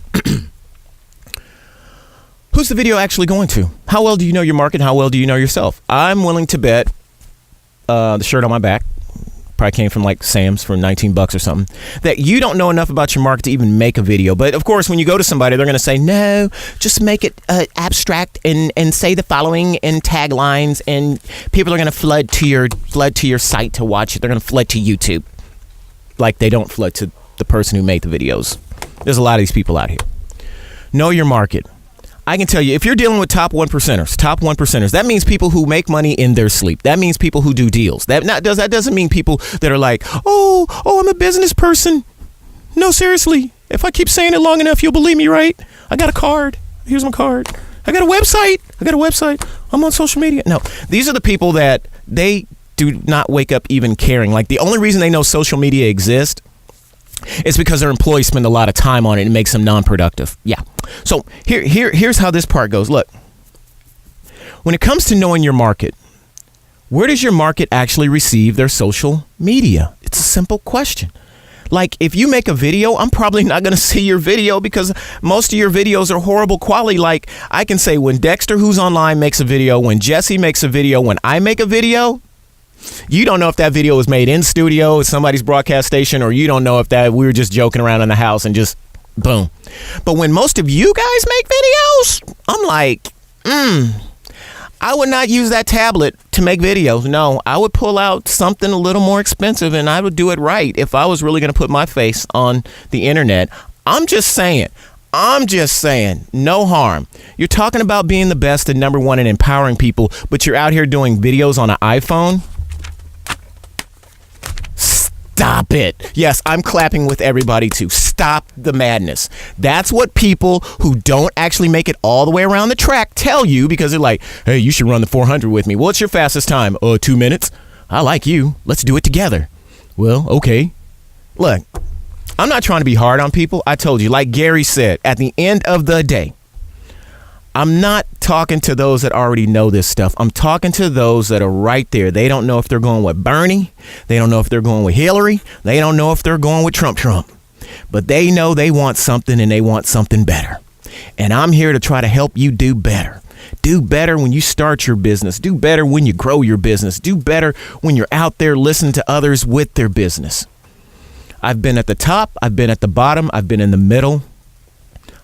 S1: Who's the video actually going to? How well do you know your market? How well do you know yourself? I'm willing to bet the shirt on my back probably came from like Sam's for $19 or something, that you don't know enough about your market to even make a video. But of course, when you go to somebody, they're going to say, no, just make it abstract and say the following in taglines, and people are going to flood to your site to watch it. They're going to flood to YouTube like they don't flood to the person who made the videos. There's a lot of these people out here. Know your market. I can tell you, if you're dealing with top one percenters, that means people who make money in their sleep. That means people who do deals. That doesn't mean people that are like, oh, I'm a business person. No, seriously. If I keep saying it long enough, you'll believe me, right? I got a card. Here's my card. I got a website. I'm on social media. No, these are the people that they do not wake up even caring. Like the only reason they know social media exists it's because their employees spend a lot of time on it and it makes them non-productive. Yeah. So here's how this part goes. Look, when it comes to knowing your market, where does your market actually receive their social media? It's a simple question. Like if you make a video, I'm probably not going to see your video because most of your videos are horrible quality. Like I can say when Dexter, who's online, makes a video, when Jesse makes a video, when I make a video, you don't know if that video was made in studio at somebody's broadcast station, or you don't know if that we were just joking around in the house and just boom. But when most of you guys make videos, I'm like, I would not use that tablet to make videos. No, I would pull out something a little more expensive and I would do it right if I was really going to put my face on the internet. I'm just saying, no harm. You're talking about being the best and number one and empowering people, but you're out here doing videos on an iPhone? Stop it. Yes, I'm clapping with everybody too. Stop the madness. That's what people who don't actually make it all the way around the track tell you, because they're like, hey, you should run the 400 with me. What's your fastest time? 2 minutes. I like you. Let's do it together. Well, okay. Look, I'm not trying to be hard on people. I told you, like Gary said, at the end of the day, I'm not talking to those that already know this stuff. I'm talking to those that are right there. They don't know if they're going with Bernie. They don't know if they're going with Hillary. They don't know if they're going with Trump. But they know they want something and they want something better. And I'm here to try to help you do better. Do better when you start your business. Do better when you grow your business. Do better when you're out there listening to others with their business. I've been at the top. I've been at the bottom. I've been in the middle.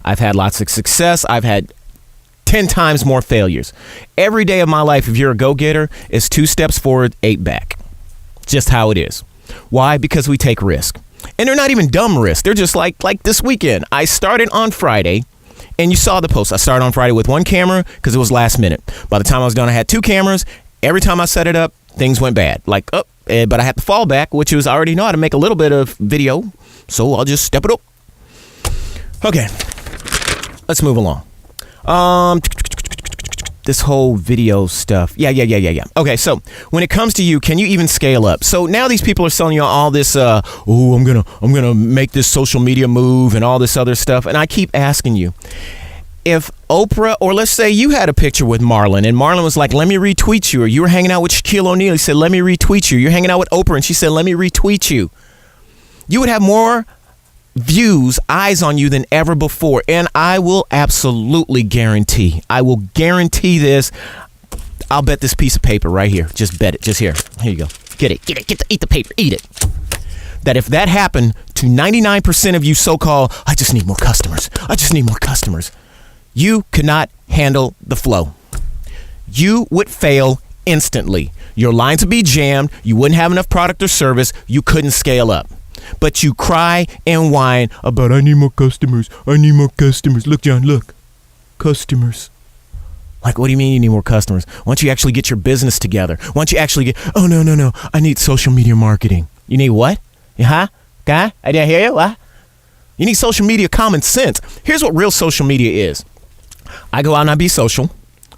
S1: I've had lots of success. I've had 10 times more failures. Every day of my life, if you're a go-getter, is 2 steps forward, 8 back. Just how it is. Why? Because we take risk. And they're not even dumb risks. They're just like this weekend. I started on Friday, and you saw the post. I started on Friday with 1 camera because it was last minute. By the time I was done, I had 2 cameras. Every time I set it up, things went bad. But I had to fall back, which was I already know how to make a little bit of video, so I'll just step it up. Okay, let's move along. this whole video stuff. Yeah. Okay, so when it comes to you, can you even scale up? So now these people are selling you all this, I'm gonna make this social media move and all this other stuff. And I keep asking you, if Oprah, or let's say you had a picture with Marlon, and Marlon was like, let me retweet you, or you were hanging out with Shaquille O'Neal, he said, let me retweet you. You're hanging out with Oprah, and she said, let me retweet you. You would have more views, eyes on you than ever before. And I will absolutely guarantee, this. I'll bet this piece of paper right here. Just bet it. Just here. Here you go. Get it. Eat the paper. Eat it. That if that happened to 99% of you so-called, I just need more customers. You could not handle the flow. You would fail instantly. Your lines would be jammed. You wouldn't have enough product or service. You couldn't scale up. But you cry and whine about, I need more customers. Look, John, look. Customers. Like, what do you mean you need more customers? Why don't you actually get your business together? Why don't you actually get, oh, no. I need social media marketing. You need what? Huh? Guy? I didn't hear you. What? You need social media common sense. Here's what real social media is. I go out and I be social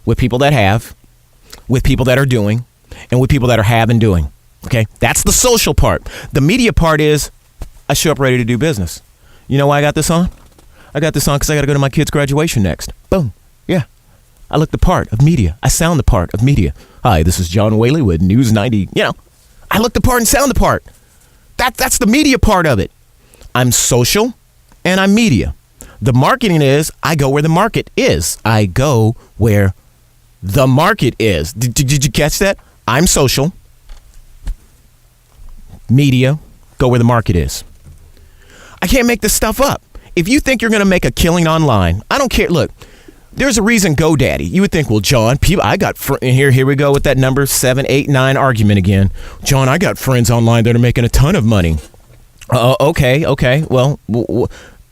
S1: with people that have, with people that are doing, and with people that are have and doing. Okay? That's the social part. The media part is I show up ready to do business. You know why I got this on? I got this on because I got to go to my kid's graduation next. Boom. Yeah. I look the part of media. I sound the part of media. Hi, this is John Whaley with News 90. You know, I look the part and sound the part. That's the media part of it. I'm social and I'm media. The marketing is I go where the market is. I go where the market is. Did you catch that? I'm social. Media, go where the market is. I can't make this stuff up. If you think you're going to make a killing online, I don't care. Look, there's a reason GoDaddy. You would think, well, John, people, I got here we go with that number 7, 8, 9 argument again. John, I got friends online that are making a ton of money. Okay. Well,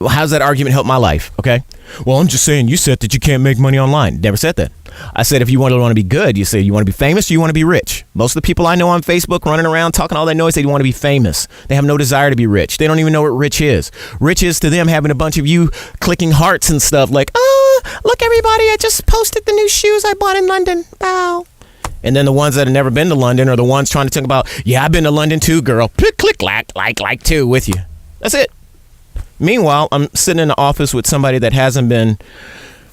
S1: how's that argument help my life? Okay. Well, I'm just saying, you said that you can't make money online. Never said that. I said, if you want to be good, you say you want to be famous or you want to be rich. Most of the people I know on Facebook running around talking all that noise, they want to be famous. They have no desire to be rich. They don't even know what rich is. Rich is to them having a bunch of you clicking hearts and stuff like, oh, look, everybody, I just posted the new shoes I bought in London. Wow. And then the ones that have never been to London are the ones trying to talk about, yeah, I've been to London too, girl. Click, click, like too with you. That's it. Meanwhile, I'm sitting in the office with somebody that hasn't been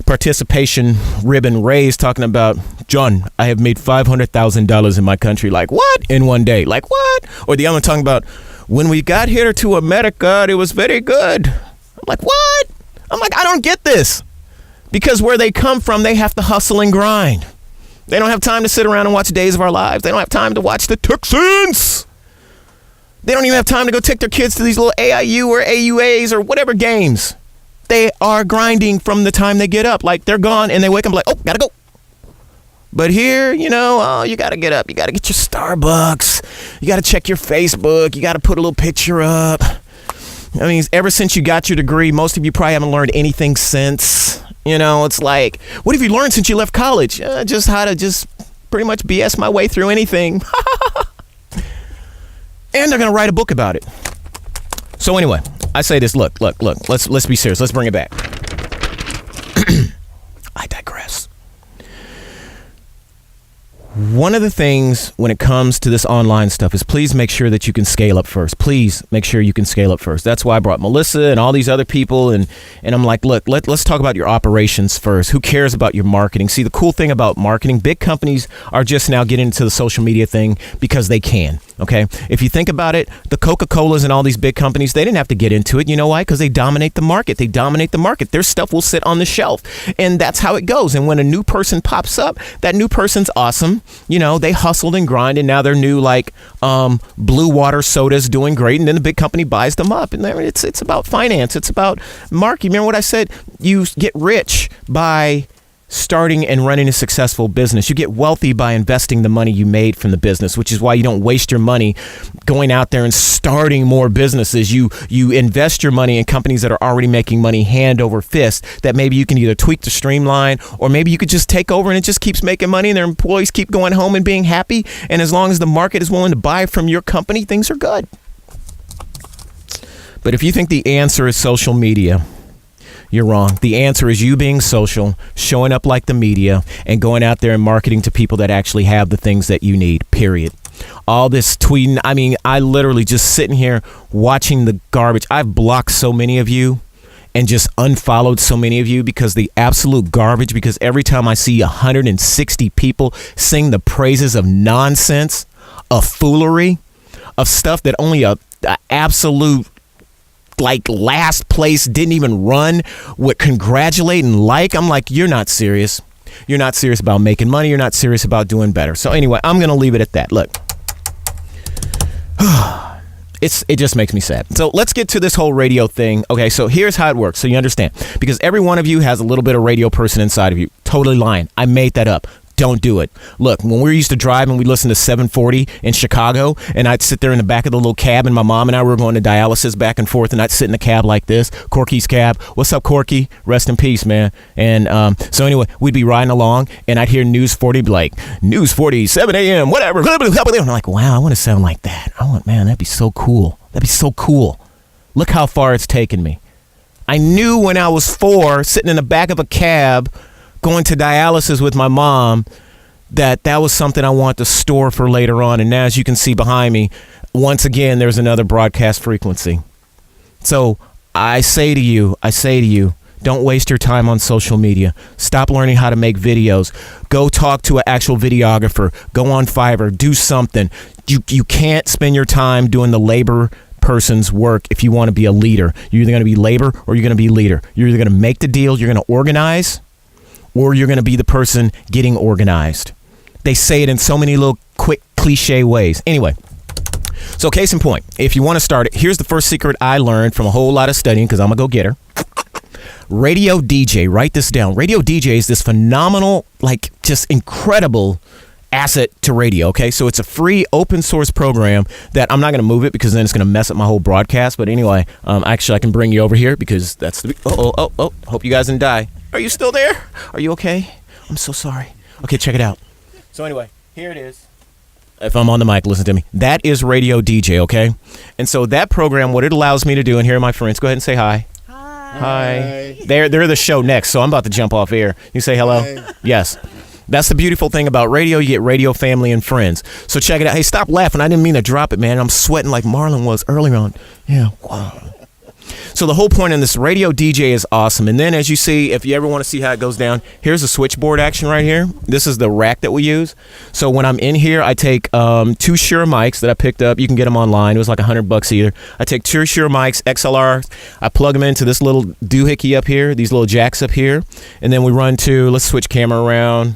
S1: participation ribbon raised talking about, John, I have made $500,000 in my country. Like, what? In one day. Like, what? Or the other one talking about, when we got here to America, it was very good. I'm like, what? I'm like, I don't get this. Because where they come from, they have to hustle and grind. They don't have time to sit around and watch Days of Our Lives. They don't have time to watch the Texans. They don't even have time to go take their kids to these little AIU or AUAs or whatever games. They are grinding from the time they get up. Like, they're gone and they wake up like, oh, gotta go. But here, you got to get up. You got to get your Starbucks. You got to check your Facebook. You got to put a little picture up. I mean, ever since you got your degree, most of you probably haven't learned anything since. It's like, what have you learned since you left college? Just how to just pretty much BS my way through anything. And they're going to write a book about it. So anyway, I say this, look, let's be serious. Let's bring it back. I digress. One of the things when it comes to this online stuff is please make sure that you can scale up first. Please make sure you can scale up first. That's why I brought Melissa and all these other people. And I'm like, look, let's talk about your operations first. Who cares about your marketing? See, the cool thing about marketing, big companies are just now getting into the social media thing because they can. Okay. If you think about it, the Coca-Colas and all these big companies, they didn't have to get into it. You know why? Because they dominate the market. Their stuff will sit on the shelf. And that's how it goes. And when a new person pops up, that new person's awesome. They hustled and grind, and now they're new, like Blue Water soda's doing great, and then the big company buys them up. And it's about finance. It's about marketing. Remember what I said? You get rich by starting and running a successful business. You get wealthy by investing the money you made from the business, which is why you don't waste your money going out there and starting more businesses. You invest your money in companies that are already making money hand over fist, that maybe you can either tweak to streamline, or maybe you could just take over and it just keeps making money and their employees keep going home and being happy. And as long as the market is willing to buy from your company, things are good. But if you think the answer is social media, You're wrong. The answer is you being social, showing up like the media, and going out there and marketing to people that actually have the things that you need, period. All this tweeting, I mean, I literally just sitting here watching the garbage. I've blocked so many of you and just unfollowed so many of you because the absolute garbage, because every time I see 160 people sing the praises of nonsense, of foolery, of stuff that only a absolute like last place didn't even run would congratulate and like, I'm like, you're not serious. You're not serious about making money. You're not serious about doing better. So anyway, I'm going to leave it at that. Look, it just makes me sad. So let's get to this whole radio thing. Okay, so here's how it works. So you understand, because every one of you has a little bit of radio person inside of you. Totally lying. I made that up. Don't do it. Look, when we used to drive and we listened to 740 in Chicago, and I'd sit there in the back of the little cab, and my mom and I were going to dialysis back and forth, and I'd sit in the cab like this, Corky's cab. What's up, Corky? Rest in peace, man. And so anyway, we'd be riding along, and I'd hear News 40 be like, News 40, 7 a.m., whatever. And I'm like, wow, I want to sound like that. Man, that'd be so cool. That'd be so cool. Look how far it's taken me. I knew when I was 4, sitting in the back of a cab, going to dialysis with my mom, that was something I want to store for later on. And now, as you can see behind me, once again, there's another broadcast frequency. So I say to you, don't waste your time on social media. Stop learning how to make videos. Go talk to an actual videographer. Go on Fiverr. Do something. You can't spend your time doing the labor person's work if you want to be a leader. You're either going to be labor or you're going to be leader. You're either going to make the deal, you're going to organize, or you're going to be the person getting organized. They say it in so many little quick cliche ways. Anyway, so case in point, if you want to start it, here's the first secret I learned from a whole lot of studying, because I'm a go-getter. Radio DJ, write this down. Radio DJ is this phenomenal, like just incredible asset to radio. Okay, so it's a free open source program that I'm not going to move it because then it's going to mess up my whole broadcast. But anyway, actually I can bring you over here because that's the hope you guys didn't die. Are you still there? Are you okay? I'm so sorry. Okay, check it out. So anyway, here it is. If I'm on the mic, listen to me. That is Radio DJ, okay? And so that program, what it allows me to do, and here are my friends. Go ahead and say hi. Hi. They're the show next, so I'm about to jump off air. You say hello? Hi. Yes. That's the beautiful thing about radio. You get radio family and friends. So check it out. Hey, stop laughing. I didn't mean to drop it, man. I'm sweating like Marlon was earlier on. Yeah. Wow. So the whole point in this radio DJ is awesome. And then as you see, if you ever want to see how it goes down, here's a switchboard action right here. This is the rack that we use. So when I'm in here, I take 2 Shure mics that I picked up. You can get them online. It was like $100 either. I take 2 Shure mics, XLR. I plug them into this little doohickey up here, these little jacks up here. And then we run to, let's switch camera around.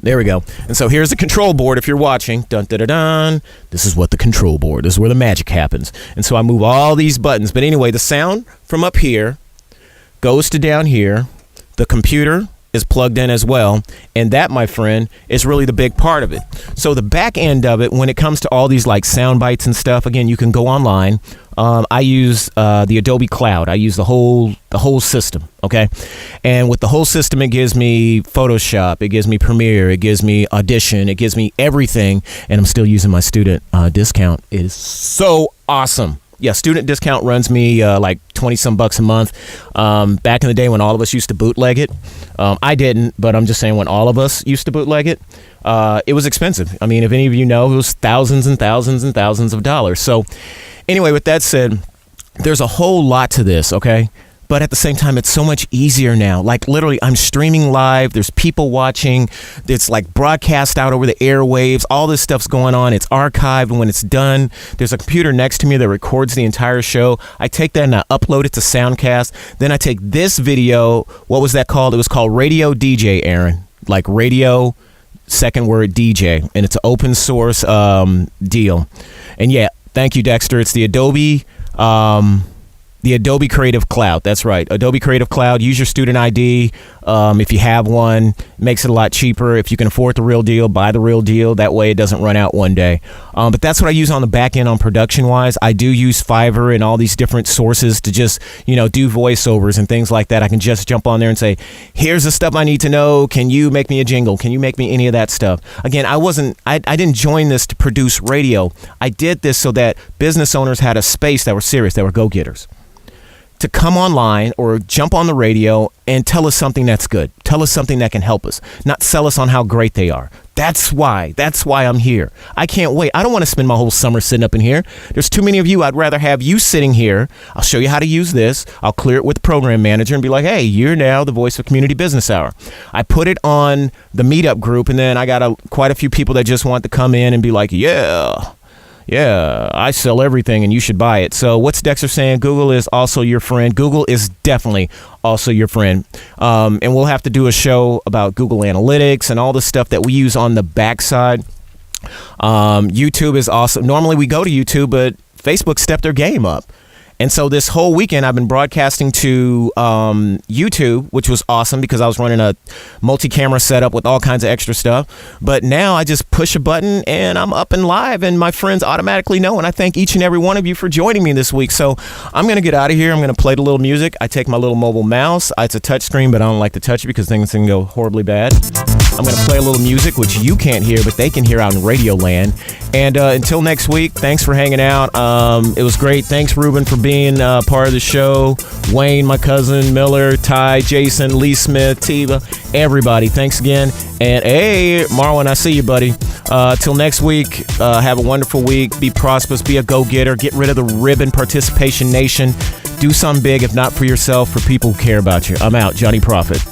S1: There we go. And so here's the control board if you're watching. Dun, dun, dun, dun. This is what the control board is, where the magic happens. And so I move all these buttons. But anyway, the sound from up here goes to down here. The computer is plugged in as well. And that, my friend, is really the big part of it. So the back end of it, when it comes to all these like sound bites and stuff, again, you can go online. I use the Adobe Cloud. I use the whole system, okay? And with the whole system, it gives me Photoshop, it gives me Premiere, it gives me Audition, it gives me everything. And I'm still using my student discount. It is so awesome. Yeah, student discount runs me like 20-some bucks a month. Back in the day when all of us used to bootleg it, I didn't, but I'm just saying when all of us used to bootleg it, it was expensive. I mean, if any of you know, it was thousands and thousands and thousands of dollars. So anyway, with that said, there's a whole lot to this, okay? But at the same time, it's so much easier now. Like literally, I'm streaming live. There's people watching. It's like broadcast out over the airwaves. All this stuff's going on. It's archived. When it's done, there's a computer next to me that records the entire show. I take that and I upload it to Soundcast. Then I take this video. What was that called? It was called Radio DJ, Aaron. Like radio, second word DJ. And it's an open source deal. And yeah, thank you, Dexter. It's the Adobe Creative Cloud. That's right. Adobe Creative Cloud. Use your student ID. If you have one, makes it a lot cheaper. If you can afford the real deal, buy the real deal. That way it doesn't run out one day. But that's what I use on the back end on production wise. I do use Fiverr and all these different sources to just, do voiceovers and things like that. I can just jump on there and say, here's the stuff I need to know. Can you make me a jingle? Can you make me any of that stuff? Again, I didn't join this to produce radio. I did this so that business owners had a space that were serious, that were go-getters. to come online or jump on the radio and tell us something that's good. Tell us something that can help us, not sell us on how great they are. That's why I'm here. I can't wait. I don't want to spend my whole summer sitting up in here. There's too many of you. I'd rather have you sitting here. I'll show you how to use this. I'll clear it with the program manager and be like, hey, you're now the voice of Community Business Hour. I put it on the meetup group, and then I got quite a few people that just want to come in and be like, yeah, I sell everything and you should buy it. So what's Dexter saying? Google is also your friend. Google is definitely also your friend. And we'll have to do a show about Google Analytics and all the stuff that we use on the backside. YouTube is awesome. Normally we go to YouTube, but Facebook stepped their game up. And so this whole weekend I've been broadcasting to YouTube, which was awesome because I was running a multi-camera setup with all kinds of extra stuff. But now I just push a button and I'm up and live, and my friends automatically know. And I thank each and every one of you for joining me this week. So I'm going to get out of here. I'm going to play the little music. I take my little mobile mouse. It's a touch screen, but I don't like to touch it because things can go horribly bad. I'm going to play a little music, which you can't hear, but they can hear out in Radio Land. And until next week, thanks for hanging out. It was great. Thanks, Ruben, for being part of the show. Wayne, my cousin, Miller, Ty, Jason, Lee Smith, Tiva, everybody. Thanks again. And hey, Marlon, I see you, buddy. Till next week, have a wonderful week. Be prosperous. Be a go-getter. Get rid of the ribbon participation nation. Do something big, if not for yourself, for people who care about you. I'm out. Johnny Prophet.